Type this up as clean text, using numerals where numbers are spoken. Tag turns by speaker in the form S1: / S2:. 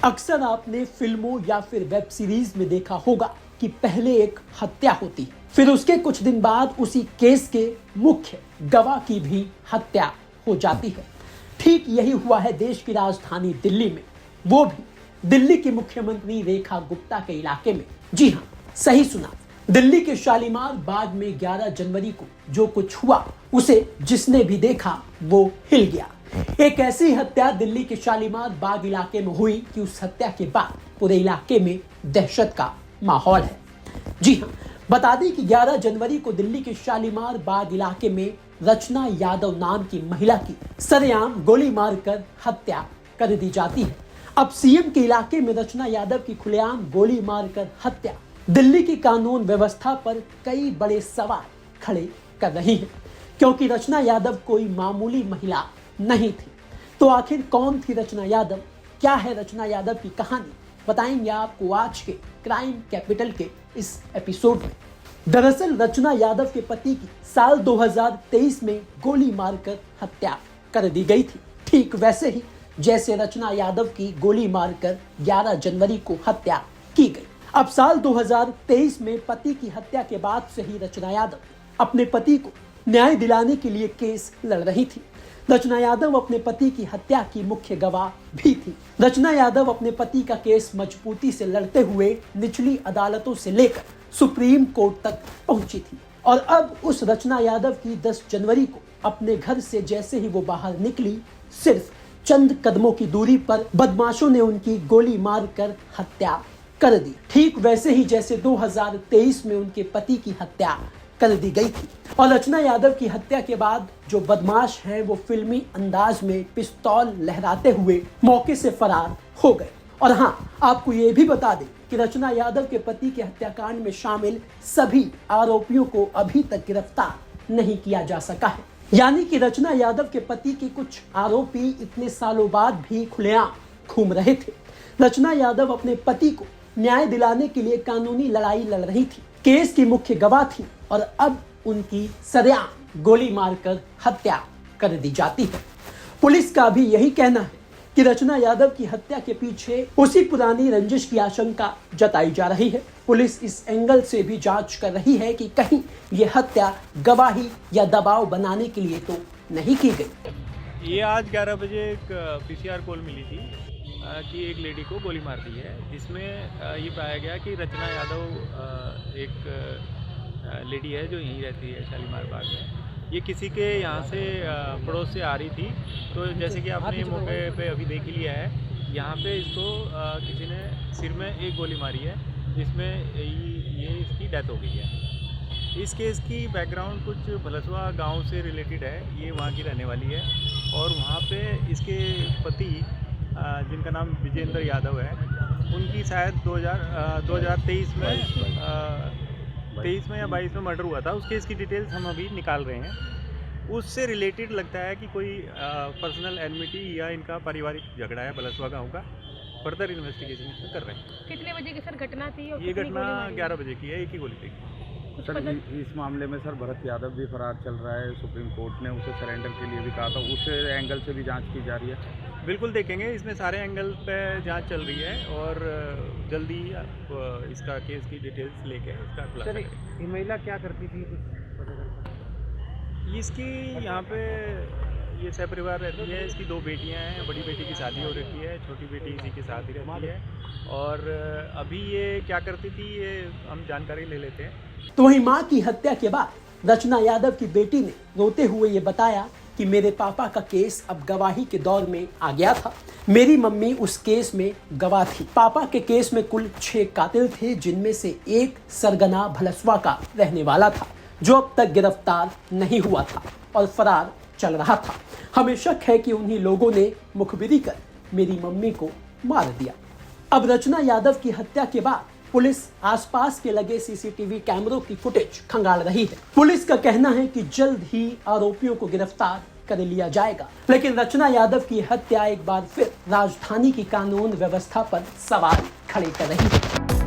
S1: अक्सर आपने फिल्मों या फिर वेब सीरीज में देखा होगा कि पहले एक हत्या होती है, फिर उसके कुछ दिन बाद उसी केस के मुख्य गवाह की भी हत्या हो जाती है। ठीक यही हुआ है देश की राजधानी दिल्ली में, वो भी दिल्ली की मुख्यमंत्री रेखा गुप्ता के इलाके में। जी हाँ, सही सुना, दिल्ली के शालीमार बाग में 11 जनवरी को जो कुछ हुआ उसे जिसने भी देखा वो हिल गया। एक ऐसी हत्या दिल्ली के शालीमार बाग इलाके में हुई कि उस हत्या के बाद पूरे इलाके में दहशत का माहौल है। जी हाँ, बता दें कि 11 जनवरी को दिल्ली के शालीमार बाग इलाके में रचना यादव नाम की महिला की सरेआम गोली मारकर हत्या कर दी जाती है। अब सीएम के इलाके में रचना यादव की खुलेआम गोली मारकर हत्या दिल्ली की कानून व्यवस्था पर कई बड़े सवाल खड़े कर रही है, क्योंकि रचना यादव कोई मामूली महिला नहीं थी। तो आखिर कौन थी रचना यादव, क्या है रचना यादव की कहानी, बताएंगे आपको आज के क्राइम कैपिटल के इस एपिसोड में। दरअसल रचना यादव के पति की साल 2023 में गोली मारकर हत्या कर दी गई थी, ठीक वैसे ही जैसे रचना यादव की गोली मारकर 11 जनवरी को हत्या की गई। अब साल 2023 में पति की हत्या के बाद से ही रचना यादव अपने पति को न्याय दिलाने के लिए केस लड़ रही थी। रचना यादव अपने पति की हत्या की मुख्य गवाह भी थी। रचना यादव अपने पति का केस मजबूती से लड़ते हुए निचली अदालतों से लेकर सुप्रीम कोर्ट तक पहुंची थी, और अब उस रचना यादव की 10 जनवरी को अपने घर से जैसे ही वो बाहर निकली, सिर्फ चंद कदमों की दूरी पर बदमाशों ने उनकी गोली मारकर हत्या कर दी, ठीक वैसे ही जैसे 2023 में उनके पति की हत्या कर दी गई थी। और रचना यादव की हत्या के बाद जो बदमाश हैं वो फिल्मी अंदाज में पिस्तौल लहराते हुए मौके से फरार हो गए। और हाँ, आपको ये भी बता दें कि रचना यादव के पति के हत्याकांड में शामिल सभी आरोपियों को अभी तक गिरफ्तार नहीं किया जा सका है। यानी कि रचना यादव के पति के कुछ आरोपी इतने सालों बाद भी खुलेआम घूम रहे थे। रचना यादव अपने पति को न्याय दिलाने के लिए कानूनी लड़ाई लड़ रही थी, केस की मुख्य गवाह थी, और अब उनकी सरेआम गोली मारकर हत्या कर दी जाती है। पुलिस का भी यही कहना है कि रचना यादव की हत्या के पीछे उसी पुरानी रंजिश की आशंका जताई जा रही है। पुलिस इस एंगल से भी जांच कर रही है कि कहीं ये हत्या गवाही या दबाव बनाने के लिए तो नहीं की गई।
S2: ये आज 11 बजे एक पीसीआर कॉल मिली थी कि एक लेडी को गोली मार दी है, जिसमें ये पाया गया कि रचना यादव एक लेडी है जो यहीं रहती है शालीमार बाग में। ये किसी के यहाँ से पड़ोस से आ रही थी, तो जैसे कि आपने मौके पे अभी देख ही लिया है, यहाँ पे इसको किसी ने सिर में एक गोली मारी है, जिसमें ये इसकी डेथ हो गई है। इस केस की बैकग्राउंड कुछ भलसवा गांव से रिलेटेड है, ये वहाँ की रहने वाली है, और वहाँ पे इसके पति जिनका नाम विजेंद्र यादव है, उनकी शायद 2023 में 23 में या 22 में मर्डर हुआ था। उस केस की डिटेल्स हम अभी निकाल रहे हैं। उससे रिलेटेड लगता है कि कोई पर्सनल एनमिटी या इनका पारिवारिक झगड़ा है भलसवा गांव का। फर्दर इन्वेस्टिगेशन इसमें कर रहे हैं।
S3: कितने बजे की सर घटना थी? और
S2: ये घटना 11 बजे की है, एक ही गोली थी।
S4: सर इस मामले में सर भरत यादव भी फरार चल रहा है। सुप्रीम कोर्ट ने उसे सरेंडर के लिए भी कहा था, उस एंगल से भी जांच की जा रही है।
S2: बिल्कुल देखेंगे, इसमें सारे एंगल पे जांच चल रही है, और जल्दी इसका केस की डिटेल्स लेके इसका खुलासा करेंगे।
S4: ये महिला क्या करती थी?
S2: इसकी यहाँ पे ये सहपरिवार रहती है। इसकी 2 बेटियाँ हैं, बड़ी बेटी की शादी हो रखी है, छोटी बेटी इसी के साथ ही रहती है। और अभी ये क्या करती थी ये हम जानकारी ले लेते हैं।
S1: तो वहीं मां की हत्या के बाद रचना यादव की बेटी ने रोते हुए ये बताया कि मेरे पापा का केस अब गवाही के दौर में आ गया था। मेरी मम्मी उस केस में गवाह थी। पापा के केस में कुल 6 कातिल थे, जिनमें से एक सरगना भलसवा का रहने वाला था, जो अब तक गिरफ्तार नहीं हुआ था और फरार चल रहा था। हमें शक है कि उन्हीं लोगों ने मुखबिरी कर मेरी मम्मी को मार दिया। अब रचना यादव की हत्या के बाद पुलिस आसपास के लगे सीसीटीवी कैमरों की फुटेज खंगाल रही है। पुलिस का कहना है कि जल्द ही आरोपियों को गिरफ्तार कर लिया जाएगा। लेकिन रचना यादव की हत्या एक बार फिर राजधानी की कानून व्यवस्था पर सवाल खड़े कर रही है।